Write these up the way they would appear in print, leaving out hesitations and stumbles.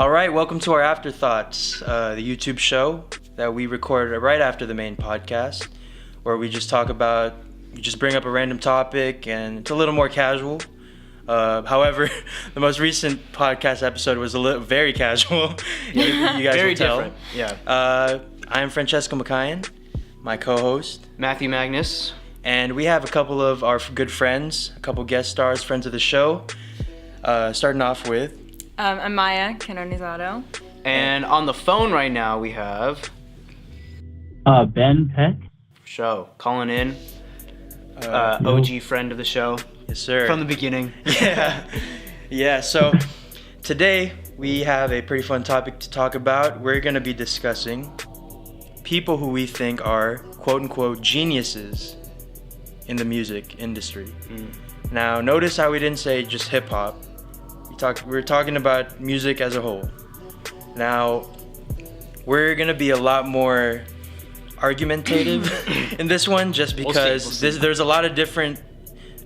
All right, welcome to our Afterthoughts, the YouTube show that we record right after the main podcast, where we just bring up a random topic, and it's a little more casual. However, the most recent podcast episode was very casual. You guys very will tell. Different. Yeah. I am Francesco McKayan, my co-host. Matthew Magnus. And we have a couple of our good friends, a couple guest stars, friends of the show. Starting off with... I'm Maya, Canonizado. And on the phone right now we have... Ben Peck. Show. Calling in. OG friend of the show. Yes, sir. From the beginning. Yeah, so today we have a pretty fun topic to talk about. We're going to be discussing people who we think are quote-unquote geniuses in the music industry. Now, notice how we didn't say just hip-hop. We're talking about music as a whole. Now, we're going to be a lot more argumentative in this one just because We'll see. There's a lot of different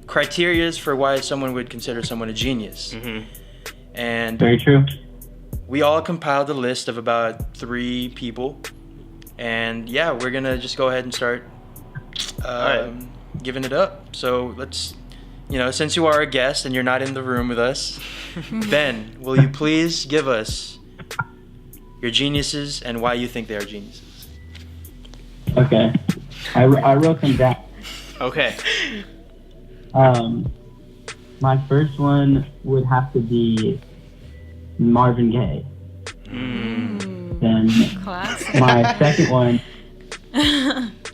criterias for why someone would consider someone a genius. Mm-hmm. And Very true. we all compiled a list of about 3 people. And yeah, we're going to just go ahead and start giving it up. So let's, since you are a guest and you're not in the room with us, Ben, will you please give us your geniuses and why you think they are geniuses? Okay. I wrote them down. Okay. My first one would have to be Marvin Gaye. Then Classic. my second one...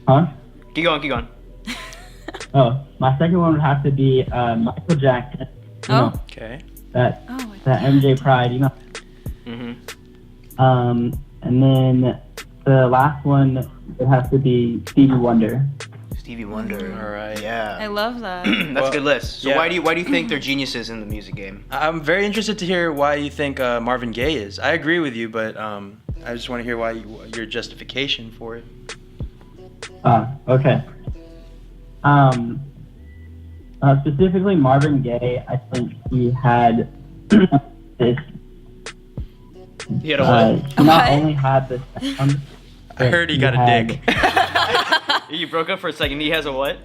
Huh? Keep going. Oh, my second one would have to be Michael Jackson. Okay. That MJ Pride, Mm-hmm. And then the last one would have to be Stevie Wonder. Stevie Wonder. All right. I Yeah. love that. That's a good list. So yeah. why do you think they're geniuses in the music game? I'm very interested to hear why you think Marvin Gaye is. I agree with you, but I just want to hear your justification for it. Okay. Specifically Marvin Gaye, I think he had this. He had a what? He not What? only had this sound, I heard he got a dick. You broke up for a second. He has a what?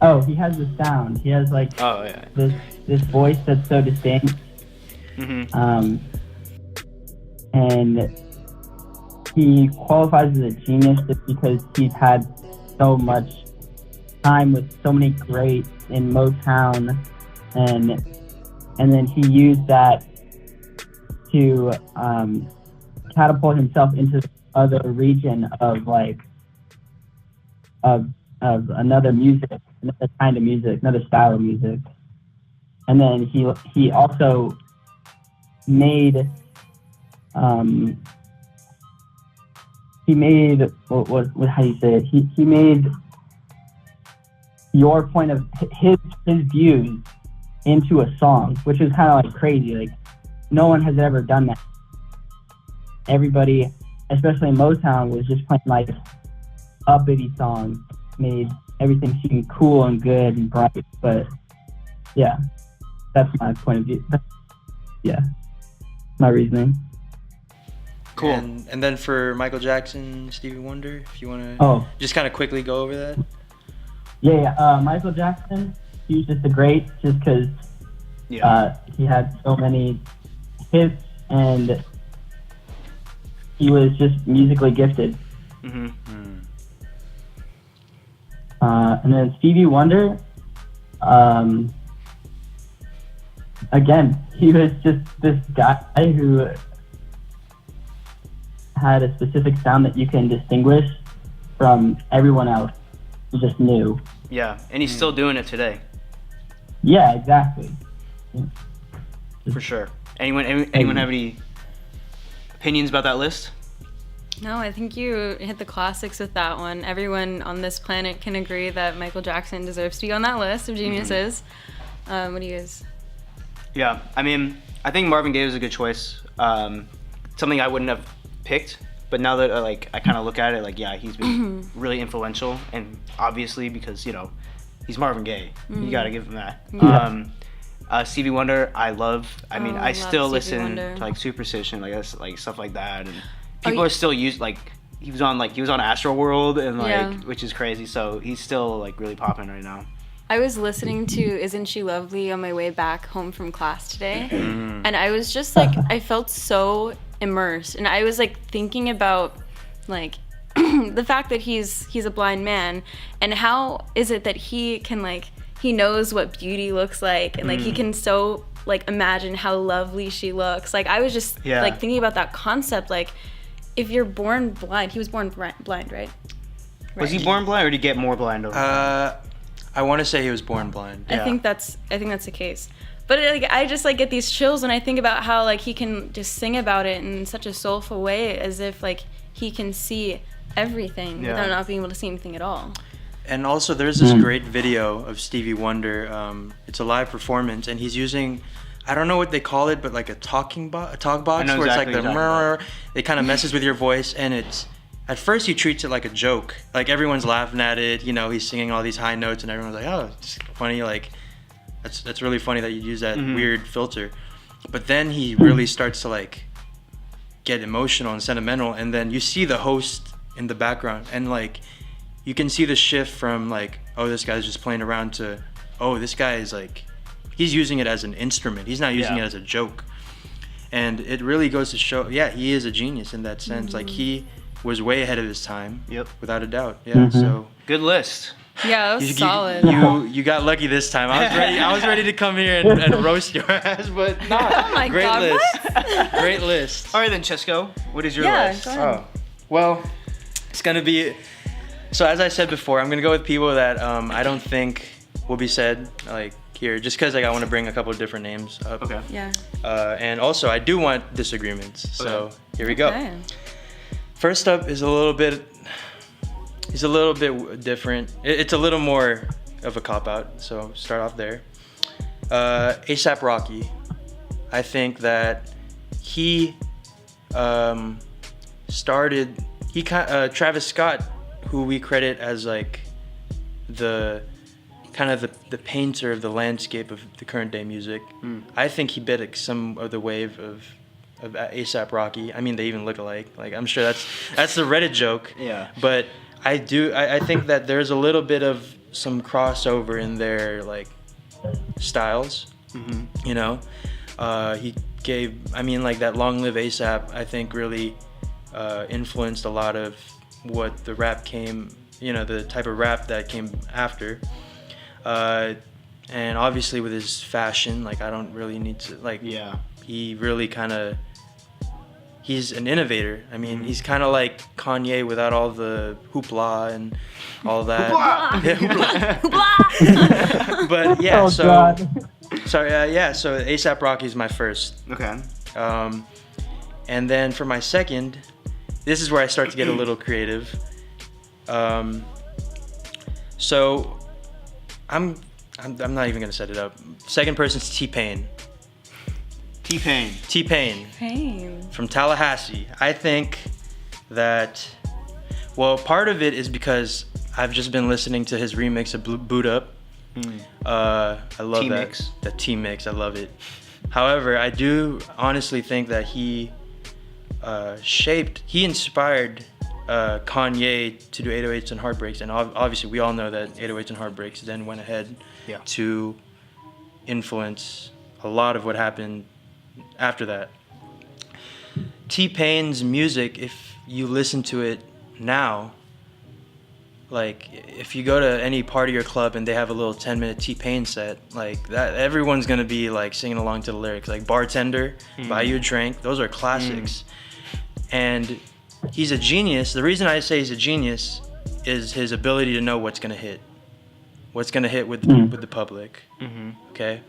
Oh, he has the sound. He has like Oh, yeah. this voice that's so distinct. Mm-hmm. And he qualifies as a genius just because he's had so much time with so many greats in Motown, and then he used that to catapult himself into the other region of another music, another kind of music, another style of music. And then he also made how do you say it? He made your point of his views into a song, which is kind of like crazy. Like no one has ever done that. Everybody, especially in Motown, was just playing like uppity songs, made everything seem cool and good and bright. But yeah, that's my point of view. Yeah, my reasoning. Cool. And then for Michael Jackson, Stevie Wonder, if you want to just kind of quickly go over that. Yeah. Michael Jackson, he was just a great, just because he had so many hits and he was just musically gifted. Mm-hmm. And then Stevie Wonder, again, he was just this guy who had a specific sound that you can distinguish from everyone else. You just knew. Yeah, and he's still doing it today. Yeah, exactly. For sure. Anyone have any opinions about that list? No, I think you hit the classics with that one. Everyone on this planet can agree that Michael Jackson deserves to be on that list of geniuses. What do you guys? Yeah, I mean, I think Marvin Gaye was a good choice. Something I wouldn't have picked, but now that I kind of look at it, he's been really influential, and obviously because he's Marvin Gaye, you got to give him that. Yeah. Stevie Wonder, I love. I mean, I love still Stevie listen Wonder. to like Superstition, like that's like stuff like that, and Oh, people are still like he was on Astro World and like Yeah. which is crazy. So he's still like really popping right now. I was listening to Isn't She Lovely on my way back home from class today. And I was just like, I felt so immersed. And I was like thinking about like the fact that he's a blind man, and how is it that he can like, he knows what beauty looks like, and like he can so like imagine how lovely she looks. Like I was just like thinking about that concept. Like if you're born blind, he was born blind, right? Was he born blind, or did he get more blind over time? I want to say he was born blind. I think that's the case. But like I just like get these chills when I think about how like he can just sing about it in such a soulful way, as if like he can see everything without not being able to see anything at all. And also, there's this great video of Stevie Wonder. It's a live performance, and he's using, I don't know what they call it, but like a talk box, where it's like the it kind of messes with your voice, and it's, at first he treats it like a joke. Like everyone's laughing at it, you know, he's singing all these high notes, and everyone's like, oh, it's funny, like that's really funny that you use that weird filter. But then he really starts to like get emotional and sentimental, and then you see the host in the background, and like you can see the shift from like, oh, this guy's just playing around, to, oh, this guy is like, he's using it as an instrument. He's not using it as a joke. And it really goes to show, he is a genius in that sense. Like he was way ahead of his time. Yep. Without a doubt. Yeah. So Good list. Yeah, that was solid. You got lucky this time. I was ready to come here and roast your ass, but not. Oh my Great God, list. Great list. All right then, Chesco, what is your Yeah, list? go ahead. Oh, well, it's gonna be. So as I said before, I'm gonna go with people that I don't think will be said like here, just because like I want to bring a couple of different names up. Okay. Yeah. And also I do want disagreements. So here we go. Okay. First up is a little bit. He's a little bit different. It's a little more of a cop out. So start off there. A$AP Rocky. I think that he started. Travis Scott, who we credit as like the kind of the painter of the landscape of the current day music. I think he bit like some of the wave of A$AP Rocky. I mean, they even look alike. Like I'm sure that's the Reddit joke. Yeah. But I think that there's a little bit of some crossover in their like styles. You know, he gave. I mean, like that "Long Live A$AP." I think really influenced a lot of what the rap came. You know, the type of rap that came after. And obviously with his fashion, like I don't really need to like. Yeah. He really kind of. He's an innovator. I mean, he's kind of like Kanye without all the hoopla and all that. Hoopla! But yeah, so God. sorry, so A$AP Rocky is my first. Okay. And then for my second, this is where I start to get a little creative. So I'm not even gonna set it up. Second person's T-Pain. T-Pain. Pain. From Tallahassee. I think that, well, part of it is because I've just been listening to his remix of Boot Up. I love T-Mix. that T-Mix. I love it. However, I do honestly think that he inspired Kanye to do 808s and Heartbreaks, and obviously we all know that 808s and Heartbreaks then went ahead to influence a lot of what happened after that. T-Pain's music, if you listen to it now, like if you go to any party or club and they have a little 10-minute T-Pain set, like that, everyone's gonna be like singing along to the lyrics. Like Bartender, Buy You a Drink, those are classics. And he's a genius. The reason I say he's a genius is his ability to know what's gonna hit with the public. Okay,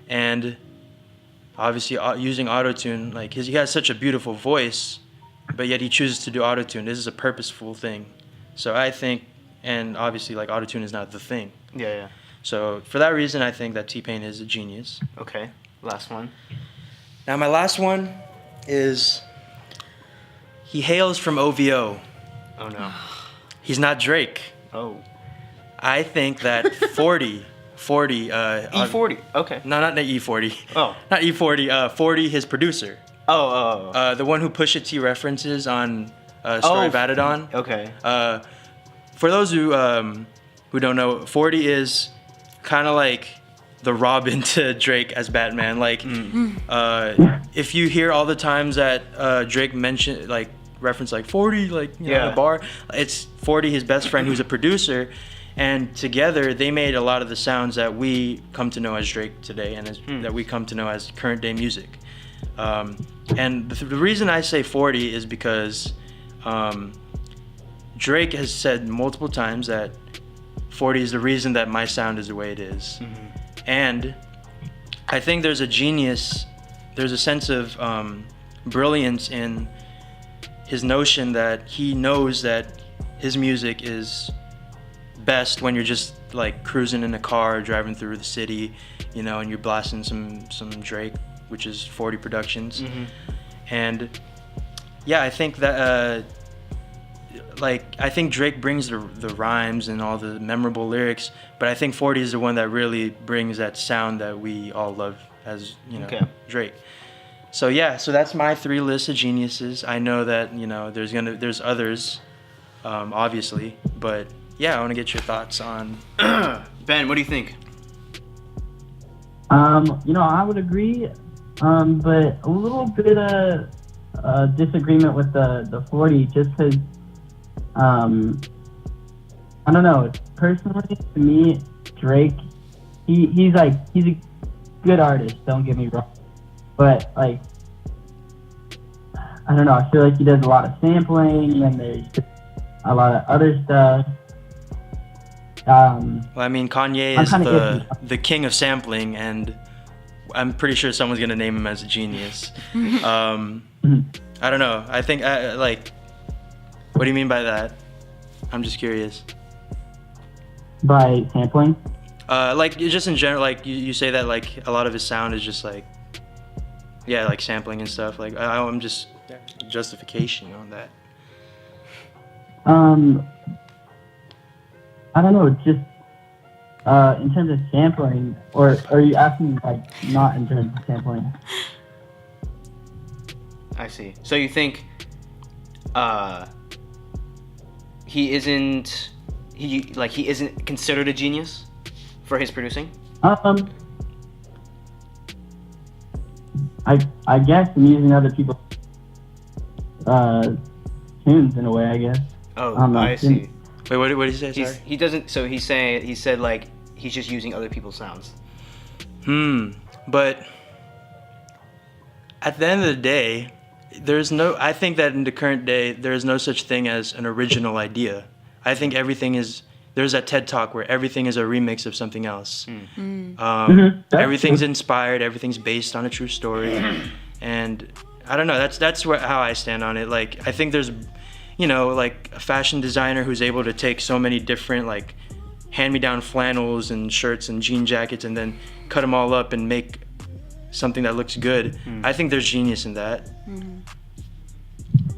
and obviously using autotune, like he has such a beautiful voice, but yet he chooses to do autotune. This is a purposeful thing. So I think, and obviously like autotune is not the thing. Yeah. So for that reason, I think that T-Pain is a genius. Okay. Last one. Now my last one is, he hails from OVO. Oh no. He's not Drake. Oh. I think that 40 40. E40. Okay. No, not E40. Oh. Not E40. 40, his producer. Oh. The one who Pusha T references on Story of Adidon. Okay. For those who don't know, 40 is kind of like the Robin to Drake as Batman. Like, if you hear all the times that Drake mentioned, like, reference like 40, like, you know, the bar, it's 40, his best friend, who's a producer, and together they made a lot of the sounds that we come to know as Drake today, and that we come to know as current day music. And the reason I say 40 is because Drake has said multiple times that 40 is the reason that my sound is the way it is. And I think there's a sense of brilliance in his notion that he knows that his music is best when you're just like cruising in a car, driving through the city, you know, and you're blasting some Drake, which is 40 Productions. And yeah, I think that I think Drake brings the rhymes and all the memorable lyrics, but I think 40 is the one that really brings that sound that we all love as, you know, Drake. So yeah, so that's my 3 list of geniuses. I know that, you know, there's others, obviously, but yeah, I want to get your thoughts on. Ben, what do you think? You know, I would agree, but a little bit of disagreement with the 40, just because, I don't know, personally, to me, Drake, he's a good artist, don't get me wrong, but, like, I don't know, I feel like he does a lot of sampling, and there's just a lot of other stuff. Well, I mean, Kanye is the king of sampling, and I'm pretty sure someone's gonna name him as a genius. I don't know. I think, what do you mean by that? I'm just curious. By sampling? Like, just in general, like, you say that, like, a lot of his sound is just, like, yeah, like, sampling and stuff. Like, I'm just, justification on that. I don't know, just in terms of sampling, or are you asking, like, not in terms of sampling? I see. So you think he isn't considered a genius for his producing? I guess I'm using other people's tunes in a way, I guess. Oh, I see. Wait, what did he say? Sorry. He doesn't. So he said like he's just using other people's sounds. But at the end of the day, I think that in the current day, there is no such thing as an original idea. I think there's that TED Talk where everything is a remix of something else. Everything's inspired, everything's based on a true story. And I don't know, that's how I stand on it. Like, I think there's, you know, like a fashion designer who's able to take so many different, like, hand-me-down flannels and shirts and jean jackets and then cut them all up and make something that looks good. I think there's genius in that.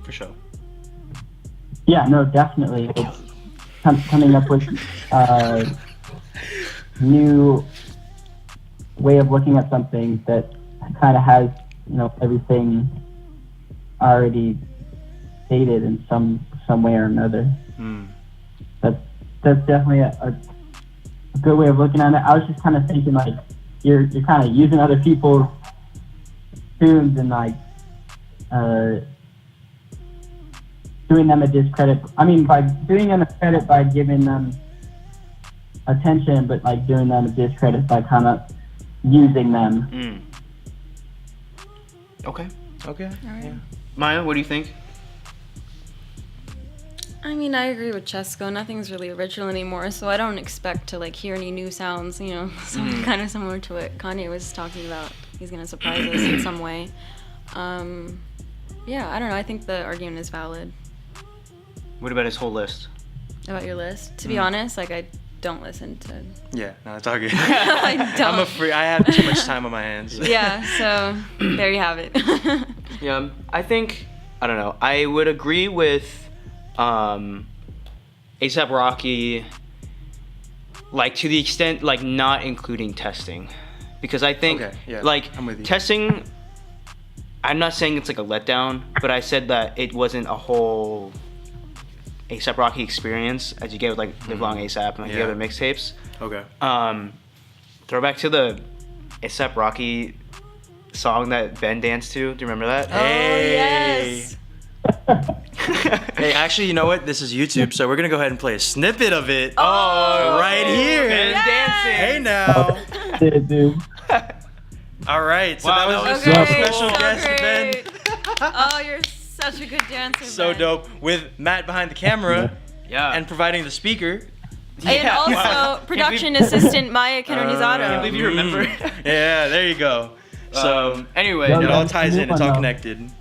For sure. Yeah, no, definitely. It's coming up with new way of looking at something that kind of has, you know, everything already stated in some way or another. That's definitely a good way of looking at it. I was just kind of thinking, like, you're kind of using other people's tunes and, like, doing them a discredit. I mean, by doing them a credit by giving them attention, but, like, doing them a discredit by kind of using them. Okay. All right. Yeah. Maya, what do you think? I mean, I agree with Chesko. Nothing's really original anymore, so I don't expect to, like, hear any new sounds, you know, kind of similar to what Kanye was talking about. He's going to surprise us in some way. Yeah, I don't know. I think the argument is valid. What about his whole list? About your list? To be honest, like, I don't listen to... Yeah, no, it's all good. I don't. I have too much time on my hands. Yeah, so there you have it. Yeah, I think, I don't know, I would agree with A$AP Rocky like to the extent like not including testing, because I think like I'm with you. testing. I'm not saying it's like a letdown, but I said that it wasn't a whole A$AP Rocky experience as you get with like Live Long A$AP and like the other mixtapes. Okay. Throwback to the A$AP Rocky song that Ben danced to. Do you remember that? Hey. yes. Hey, actually, you know what? This is YouTube, so we're gonna go ahead and play a snippet of it. Oh, right here. Ben dancing. Hey now. Dude. All right. So Wow, that was that a was special so guest, Ben. great. Oh, you're such a good dancer. So Ben. dope. With Matt behind the camera Yeah. and providing the speaker. And also Wow. production assistant Maya Canonizado. I can't believe you remember. Yeah, there you go. So Anyway, No, it no. all ties in. It's all connected.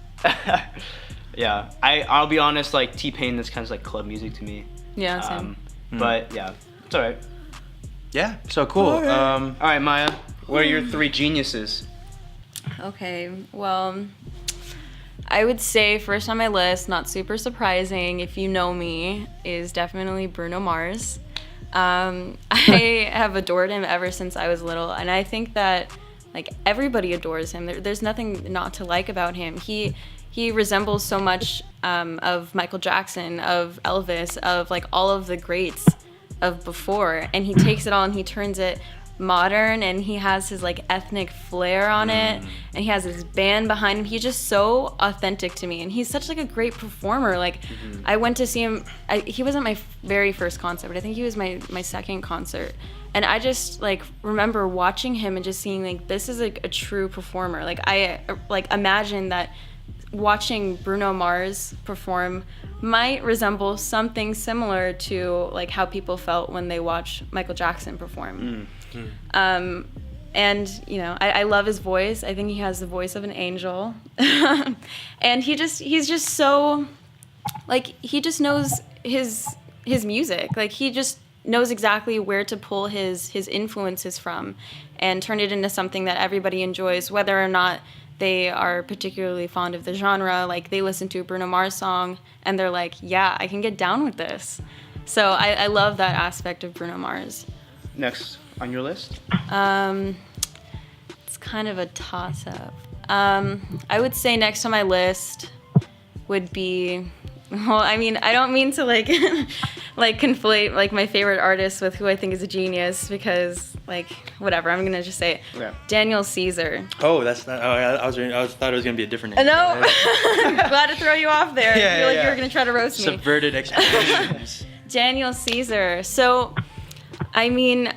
Yeah, I'll be honest. Like T-Pain, this kind of like club music to me. Yeah, same. But yeah, it's alright. Yeah. So cool. All right, Maya. What are your 3 geniuses? Okay, well, I would say first on my list, not super surprising if you know me, is definitely Bruno Mars. I have adored him ever since I was little, and I think that like everybody adores him. There's nothing not to like about him. He resembles so much of Michael Jackson, of Elvis, of like all of the greats of before, and he takes it all and he turns it modern, and he has his like ethnic flair on it, and he has his band behind him. He's just so authentic to me, and he's such like a great performer. Like I went to see him, he wasn't my very first concert, but I think he was my second concert, and I just like remember watching him and just seeing like this is like a true performer. Like I like imagine that watching Bruno Mars perform might resemble something similar to like how people felt when they watch Michael Jackson perform. And you know, I love his voice. I think he has the voice of an angel. And he's just so like he just knows his music. Like he just knows exactly where to pull his influences from and turn it into something that everybody enjoys, whether or not they are particularly fond of the genre. Like they listen to a Bruno Mars song and they're like, yeah, I can get down with this. So I love that aspect of Bruno Mars. Next on your list? It's kind of a toss-up. I would say next on my list would be, well, I mean, I don't mean to like like conflate like my favorite artist with who I think is a genius, because like whatever, I'm gonna just say it. Okay. Daniel Caesar. Oh, that's not. Oh, I thought it was gonna be a different name. No, glad to throw you off there. Yeah, I feel like yeah. you were gonna try to roast me. Subverted expectations. Daniel Caesar. So, I mean,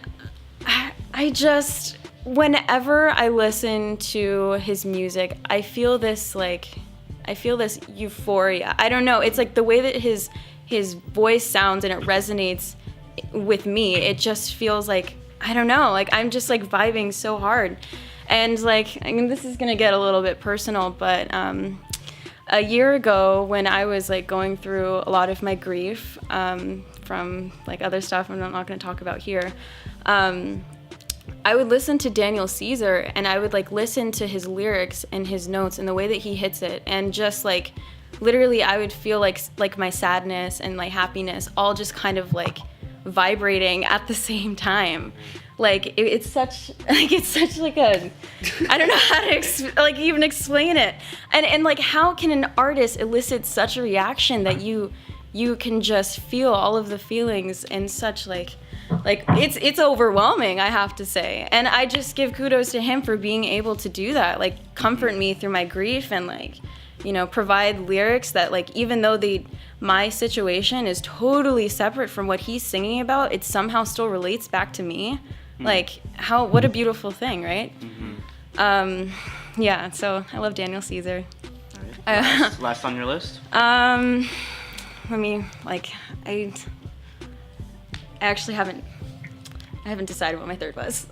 I just, whenever I listen to his music, I feel this euphoria. I don't know. It's like the way that his voice sounds and it resonates with me. It just feels like, I don't know, like I'm just like vibing so hard. And like, I mean, this is gonna get a little bit personal, but a year ago when I was like going through a lot of my grief from like other stuff I'm not gonna talk about here, I would listen to Daniel Caesar and I would like listen to his lyrics and his notes and the way that he hits it, and just like literally I would feel like my sadness and like happiness all just kind of like vibrating at the same time. Like it's such like a, I don't know how to even explain it. And like how can an artist elicit such a reaction that you can just feel all of the feelings in such like it's overwhelming, I have to say. And I just give kudos to him for being able to do that, like comfort me through my grief and like, you know, provide lyrics that like even though my situation is totally separate from what he's singing about, it somehow still relates back to me. Like what a beautiful thing, right? Yeah, so I love Daniel Caesar. Last on your list? Let me like I haven't decided what my third was.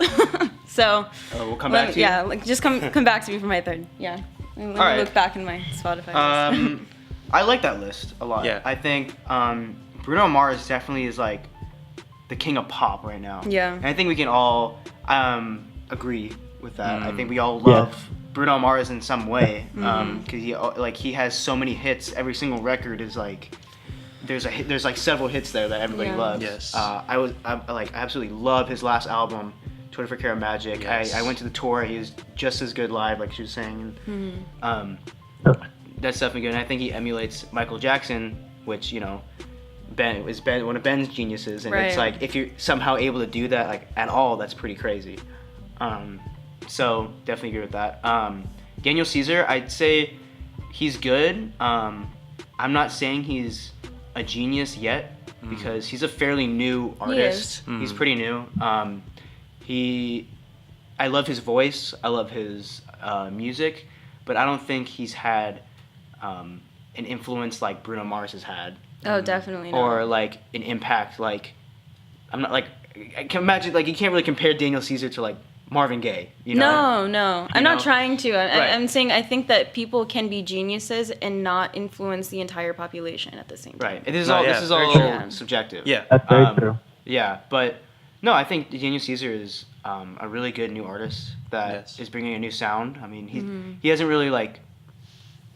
So we'll come back to you. Yeah, like just come back to me for my third. Yeah. Let me right. look back in my Spotify list. I like that list a lot. Yeah. I think Bruno Mars definitely is like the king of pop right now. Yeah. And I think we can all agree with that. I think we all love Bruno Mars in some way, because he has so many hits. Every single record is like there's like several hits there that everybody loves. Yes. I absolutely love his last album, 24 Karat Magic. Yes. I went to the tour. He was just as good live, like she was saying. That's definitely good. And I think he emulates Michael Jackson, which, you know, Ben is one of Ben's geniuses, and it's like if you're somehow able to do that like at all, that's pretty crazy. So definitely agree with that. Daniel Caesar, I'd say he's good. I'm not saying he's a genius yet because he's a fairly new artist. He's pretty new. I love his voice. I love his music, but I don't think he's had an influence like Bruno Mars has had. Oh, definitely not. Or like an impact like I'm not like I can imagine like you can't really compare Daniel Caesar to like Marvin Gaye, you know? No. I'm not trying to. I'm saying I think that people can be geniuses and not influence the entire population at the same time. Right. This is all subjective. Yeah. That's very true. Yeah, but no, I think Daniel Caesar is a really good new artist that is bringing a new sound. I mean, he hasn't really like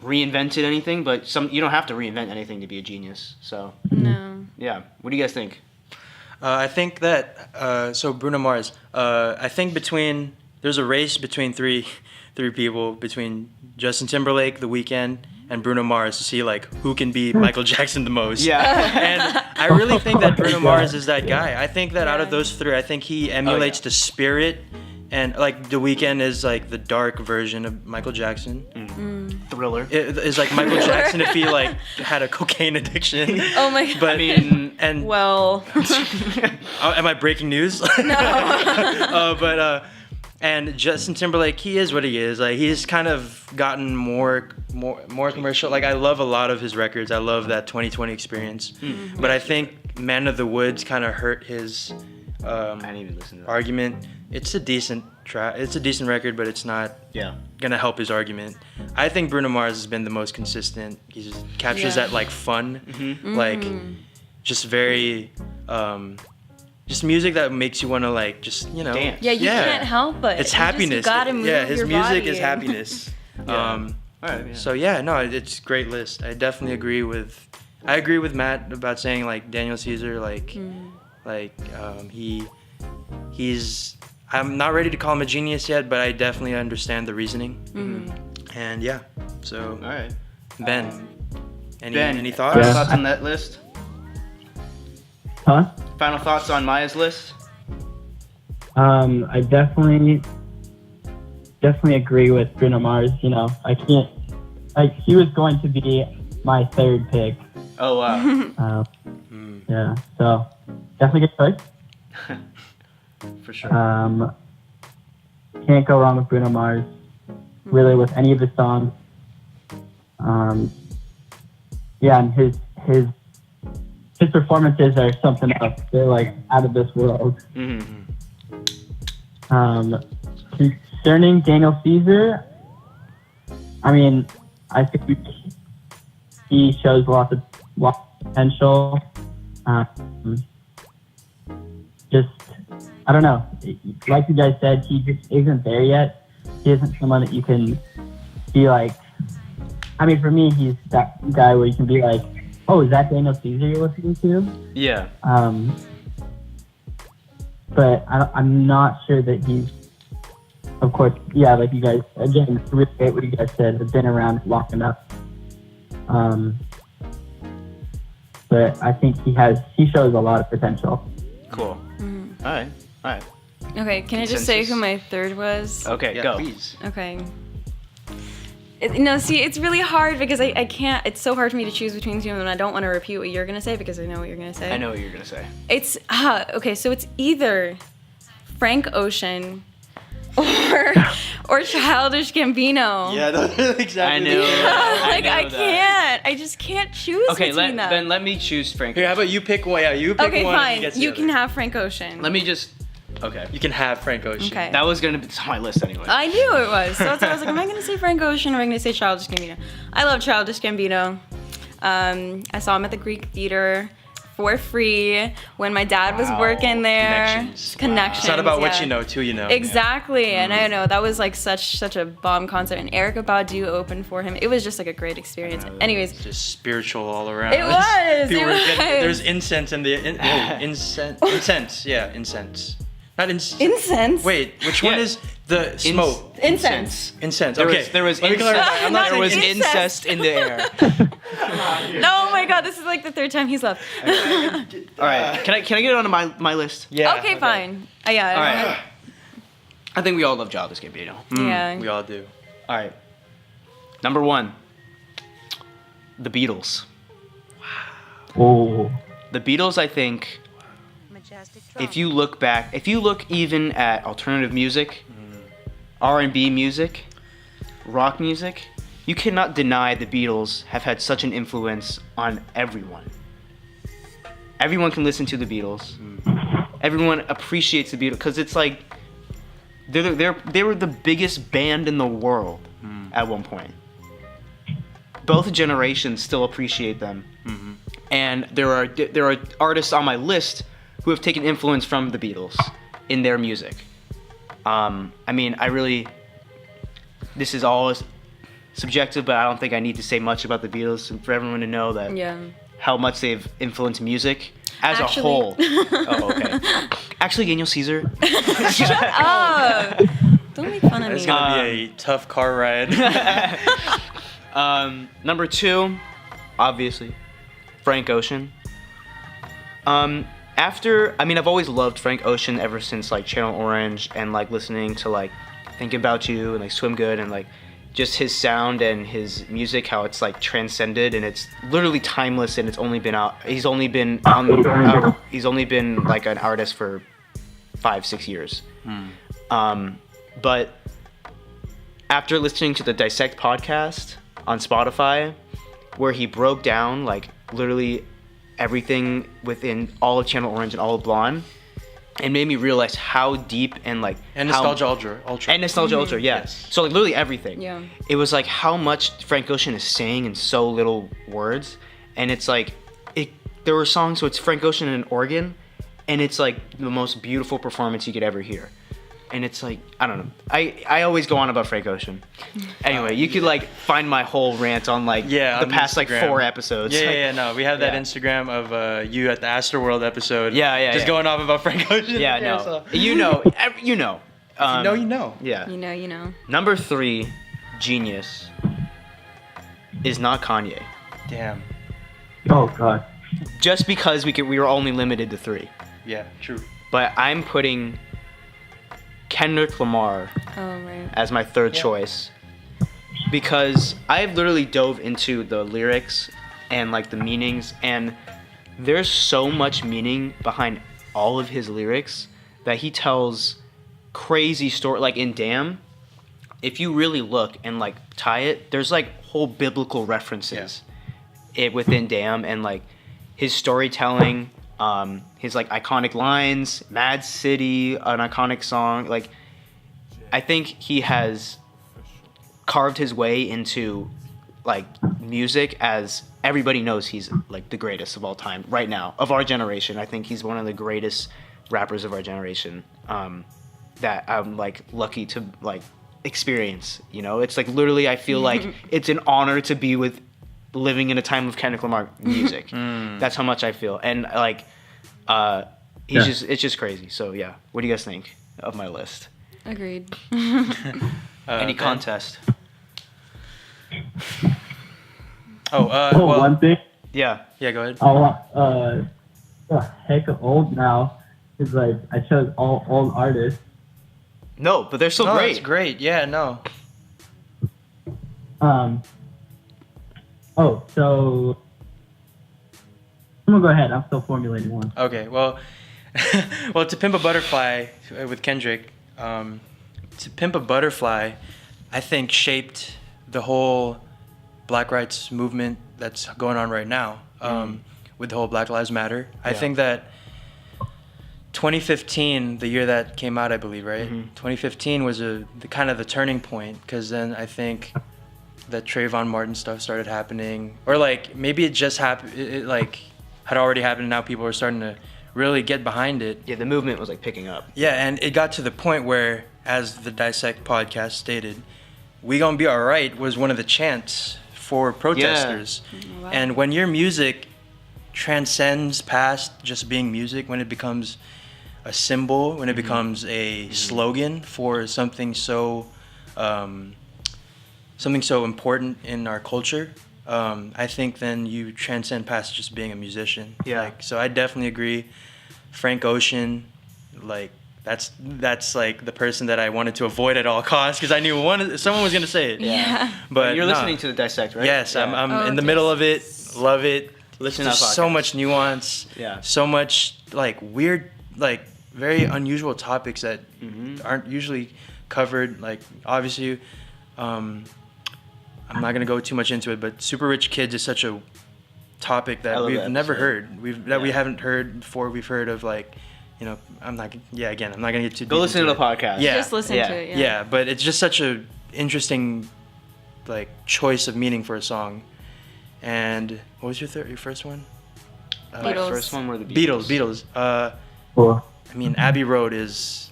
reinvented anything, but you don't have to reinvent anything to be a genius. So No. yeah, what do you guys think? I think that so Bruno Mars. I think there's a race between three people, between Justin Timberlake, The Weeknd, and Bruno Mars to see like who can beat Michael Jackson the most. Yeah. And I really think that Bruno Mars is that guy. I think that out of those three, I think he emulates the spirit. And like The Weeknd is like the dark version of Michael Jackson. Thriller. It is like Michael Jackson if he like had a cocaine addiction. Oh my god. But and well. am I breaking news? No. And Justin Timberlake, he is what he is. Like he's kind of gotten more commercial. Like I love a lot of his records. I love that 2020 Experience. But I think Man of the Woods kind of hurt his I didn't even listen to that. argument. It's a decent track. It's a decent record, but it's not gonna help his argument. I think Bruno Mars has been the most consistent. He just captures that like fun, like just very, just music that makes you want to like just dance. Yeah, you can't help it. It's happiness. You gotta move his your music body. is happiness. So it's a great list. I definitely agree with Matt about saying like Daniel Caesar, he's. I'm not ready to call him a genius yet, but I definitely understand the reasoning. And so. All right. Ben, any thoughts? Final thoughts on that list? Huh? Final thoughts on Maya's list? I definitely agree with Bruno Mars. You know, I can't. Like he was going to be my third pick. Oh wow. Yeah. So definitely good choice. For sure. Can't go wrong with Bruno Mars. Really, with any of his songs. And his performances are something else. They're like out of this world. Concerning Daniel Caesar, I mean, I think he shows lots of potential. I don't know. Like you guys said, he just isn't there yet. He isn't someone that you can be like. I mean, for me, he's that guy where you can be like, "Oh, is that Daniel Caesar you're listening to?" Yeah. But I'm not sure that he's. Of course, yeah, like you guys again, to reiterate what you guys said, have been around long enough. But I think he shows a lot of potential. Cool. All right. Okay, can I just say who my third was? Okay, Yeah, go. please. Okay. It's really hard because I can't. It's so hard for me to choose between two of them, and I don't want to repeat what you're gonna say because I know what you're gonna say. I know what you're gonna say. It's okay. So it's either Frank Ocean or Childish Gambino. Yeah, those are exactly. I knew. I can't. I just can't choose between them. Then let me choose Frank. Here, how about you pick one? Yeah, you pick Okay, one. fine. And he You gets can the other. have Frank Ocean. Let me just. Okay. You can have Frank Ocean. Okay. That was gonna be on my list anyway. I knew it was. So I was like, am I going to say Frank Ocean or am I going to say Childish Gambino? I love Childish Gambino. I saw him at the Greek Theater for free when my dad was working there. Connections. It's not about what you know, too, you know. Exactly, and I know that was like such a bomb concert, and Erykah Badu opened for him. It was just like a great experience. Anyways, It's just spiritual all around. it was. There's incense in the incense. Yeah, incense. Not incense. Incense. Wait, which one is the smoke? Incense. Incense. There Okay. was incest in the air. No, oh my God, this is like the third time he's left. All right, can I get it onto my list? Yeah. Okay, fine. Yeah. All right. I think we all love Childish Gambino. Yeah. We all do. All right. Number 1, the Beatles. Oh. The Beatles, I think, if you look back, if you look even at alternative music, R&B music, rock music, you cannot deny the Beatles have had such an influence on everyone. Everyone can listen to the Beatles. Everyone appreciates the Beatles because it's like they were the biggest band in the world at one point. Both generations still appreciate them, and there are artists on my list who have taken influence from the Beatles in their music. I mean, this is all subjective, but I don't think I need to say much about the Beatles and for everyone to know that how much they've influenced music as a whole. Oh, okay. Actually, Daniel Caesar. Shut up! Don't make fun of me. It's gonna be a tough car ride. Number 2, obviously, Frank Ocean. I've always loved Frank Ocean ever since like Channel Orange and like listening to like Think About You and like Swim Good and like just his sound and his music, how it's like transcended and it's literally timeless and it's only been out. He's only been like an artist for 5-6 years. But after listening to the Dissect podcast on Spotify, where he broke down like literally everything within all of Channel Orange and all of Blonde, it made me realize how deep and like Nostalgia Ultra. And Nostalgia Ultra, yeah. Yes. So like literally everything. Yeah. It was like how much Frank Ocean is saying in so little words, and it's like there were songs, so it's Frank Ocean and an organ, and it's like the most beautiful performance you could ever hear. And it's like, I don't know. I always go on about Frank Ocean. Anyway, you could like find my whole rant on like the past Instagram. like 4 episodes. No, we have that Instagram of you at the Astroworld episode. Just going off about Frank Ocean. Yeah, no. So. You know. You know. Yeah. You know. Number 3, genius, is not Kanye. Damn. Oh God. Just because we were only limited to 3. Yeah, true. But I'm putting Kendrick Lamar as my third choice because I've literally dove into the lyrics and like the meanings, and there's so much meaning behind all of his lyrics that he tells crazy story. Like in Damn, if you really look and like tie it, there's like whole biblical references within Damn, and like his storytelling, his like iconic lines, Mad City, an iconic song. Like, I think he has carved his way into like music as everybody knows he's like the greatest of all time right now, of our generation. I think he's one of the greatest rappers of our generation that I'm like lucky to like experience. You know, it's like literally I feel like it's an honor to be living in a time of Kendrick Lamar music. That's how much I feel. And like it's just crazy. So yeah, what do you guys think of my list? Agreed. Any contest? One thing. Yeah, go ahead. Heck of old now is like I chose all old artists. No, but they're still great. That's great. Yeah, no. So I'm gonna go ahead. I'm still formulating one. Okay, well, To Pimp a Butterfly with Kendrick. To Pimp a Butterfly, I think shaped the whole Black rights movement that's going on right now with the whole Black Lives Matter. I think that 2015, the year that came out, I believe, right? 2015 was the turning point, because then I think that Trayvon Martin stuff started happening, or like maybe it just happened. had already happened, and now people are starting to really get behind it. Yeah, the movement was like picking up. Yeah, and it got to the point where, as the Dissect podcast stated, "We Gonna Be Alright" was one of the chants for protesters. Yeah. Wow. And when your music transcends past just being music, when it becomes a symbol, when it becomes a slogan for something so important in our culture, I think then you transcend past just being a musician. Yeah. Like, so I definitely agree. Frank Ocean, like that's like the person that I wanted to avoid at all costs because I knew someone was gonna say it. Yeah. But you're listening to the Dissect, right? Yes, Yeah. I'm in the middle of it. Love it. Listen to that There's so podcast. much nuance. Yeah. So much like weird, like very unusual topics that aren't usually covered. Like obviously, I'm not gonna go too much into it, but Super Rich Kids is such a topic that we've never heard. We haven't heard before. We've heard of like, you know, I'm not gonna get too deep. Go listen to into the it. podcast. Yeah. Just listen to it. Yeah, but it's just such a interesting like choice of meaning for a song. And what was your first one? My Beatles. first one were the Beatles. Beatles. Cool. I mean, Abbey Road is,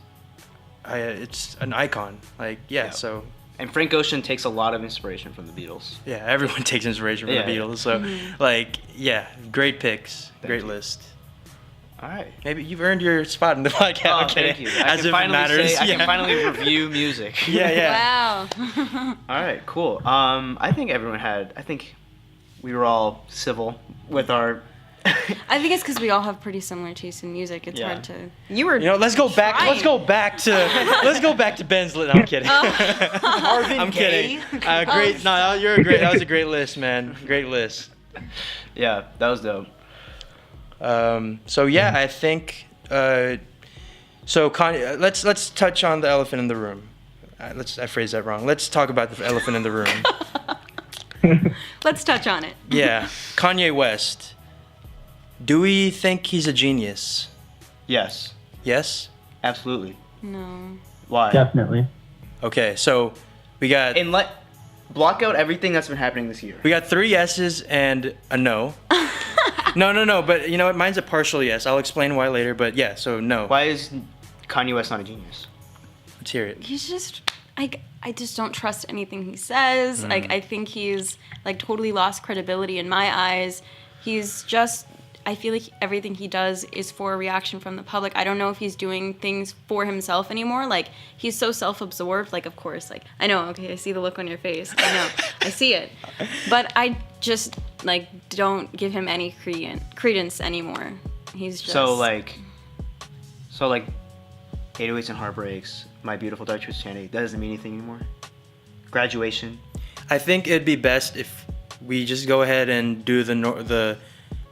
it's an icon. Like, Yeah. so And Frank Ocean takes a lot of inspiration from the Beatles. yeah, everyone takes inspiration from Yeah, the yeah. Beatles. So, like, yeah, great picks, great you. list. All right. Maybe you've earned your spot in the podcast. Oh, Okay. thank you. I As can if it finally matters. I can finally review music. Yeah, yeah. Wow. All right, cool. I think we were all civil with our. I think it's because we all have pretty similar tastes in music. It's Yeah. hard to. You were. You know, let's go back. Trying. Let's go back to Ben's list. No, I'm kidding. I'm kidding. Great. No, you're a great. That was a great list, man. Great list. Yeah, that was dope. So yeah, I think. So Kanye, let's touch on the elephant in the room. I phrased that wrong. Let's talk about the elephant in the room. Let's touch on it. Yeah, Kanye West. Do we think he's a genius? Yes, Yes. absolutely. No. Why? Definitely. Okay, so we got And block out everything that's been happening this year. 3 yeses and a no. No. But you know what? Mine's a partial yes. I'll explain why later. But yeah, so no. Why is Kanye West not a genius? Let's hear it. He's just like, I just don't trust anything he says. Like, I think he's like totally lost credibility in my eyes. He's just, I feel like everything he does is for a reaction from the public. I don't know if he's doing things for himself anymore. Like, he's so self-absorbed. Like, of course, like, I know, okay, I see the look on your face. I know, I see it. But I just, like, don't give him any credence anymore. He's just... So like 808s and Heartbreaks, My Beautiful Dark Twisted Fantasy, that doesn't mean anything anymore. Graduation. I think it'd be best if we just go ahead and do the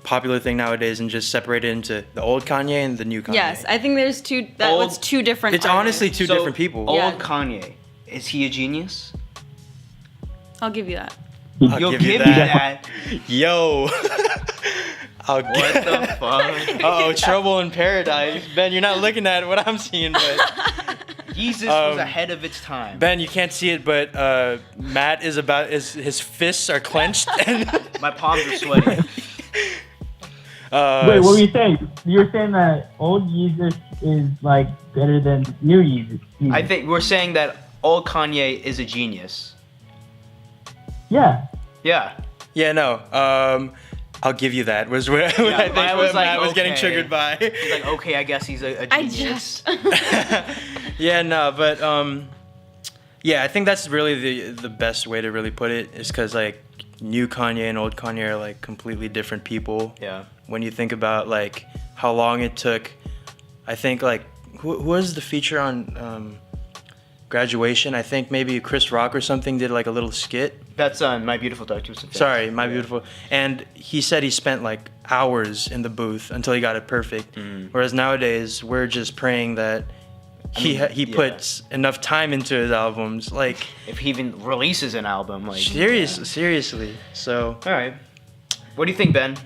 popular thing nowadays and just separate it into the old Kanye and the new Kanye. Yes, I think there's two different It's artists. honestly two different people. Old Yeah. Kanye, is he a genius? I'll give you that. I'll You'll give you give me that. that. Yo. What the fuck? Oh, trouble in paradise. Ben, you're not looking at what I'm seeing, but Jesus was ahead of its time. Ben, you can't see it, but Matt his fists are clenched and My palms are sweaty. Wait, what were you saying? You're saying that old Yeezus is like better than new Yeezus. I think we're saying that old Kanye is a genius. Yeah. Yeah. Yeah, no. I'll give you that. Was what I think I what was like, Matt was getting okay. triggered by. He's like, okay, I guess he's a I genius. just... Yeah, no, but yeah, I think that's really the best way to really put it is because like new Kanye and old Kanye are like completely different people. Yeah. When you think about like how long it took, I think like who was the feature on Graduation? I think maybe Chris Rock or something did like a little skit. That's My Beautiful Dark Twisted Fantasy. Sorry, My Beautiful. And he said he spent like hours in the booth until he got it perfect. Whereas nowadays we're just praying that he puts enough time into his albums. Like If he even releases an album, like seriously. So All right. What do you think, Ben?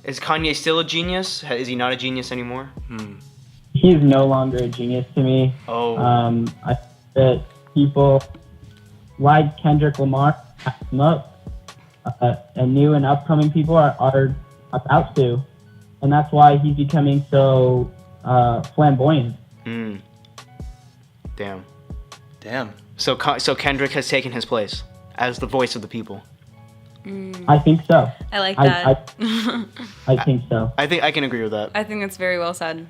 Is Kanye still a genius? Is he not a genius anymore? He's no longer a genius to me. Oh. I think that people like Kendrick Lamar back him up, and new and upcoming people are about to. and that's why he's becoming so flamboyant. Damn. So Kendrick has taken his place as the voice of the people. I think so. I like that. I think so. I think I can agree with that. I think that's very well said.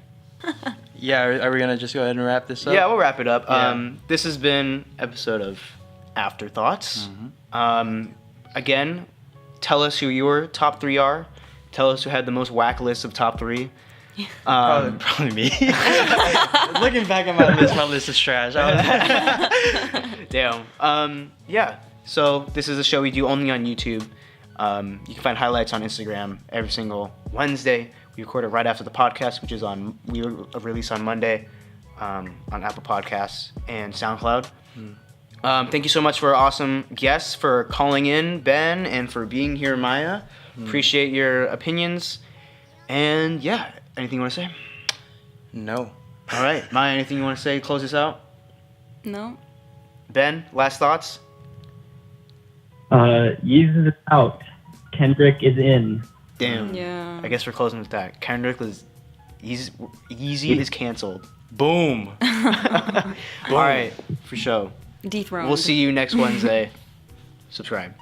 Yeah, are we gonna just go ahead and wrap this up? Yeah, we'll wrap it up. Yeah. This has been episode of Afterthoughts. Again, tell us who your top 3 are. Tell us who had the most whack list of top 3. Probably me. Looking back at my list is trash. Damn. Yeah. So this is a show we do only on YouTube. You can find highlights on Instagram every single Wednesday. We record it right after the podcast, which is we release on Monday on Apple Podcasts and SoundCloud. Thank you so much for awesome guests, for calling in, Ben, and for being here, Maya. Appreciate your opinions. And yeah, anything you want to say? No. All right, Maya, anything you want to say to close this out? No. Ben, last thoughts? Yeezus is out. Kendrick is in. Damn. Yeah. I guess we're closing with that. Kendrick is... Yeezy is canceled. Boom. All right, for sure. Dethroned. We'll see you next Wednesday. Subscribe.